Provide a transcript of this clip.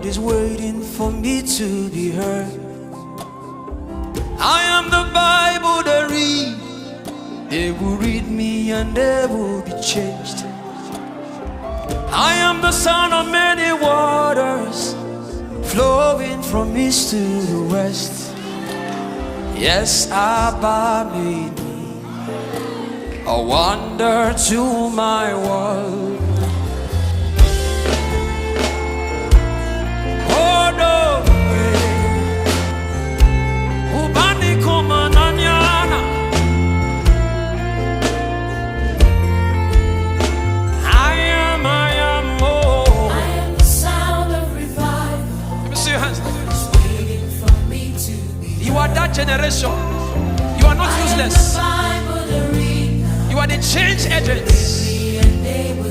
God is waiting for me to be heard. I am the Bible they read. They will read me and they will be changed. I am the son of many waters, flowing from east to the west. Yes, Abba made me a wonder to my world. Oh no, Ubani Kumananyana. I am, oh. I am the sound of revival. Let me see your hands. It's waiting for me to be. You are that generation. You are not useless. I am the Bible to read. You are the change agents. And they will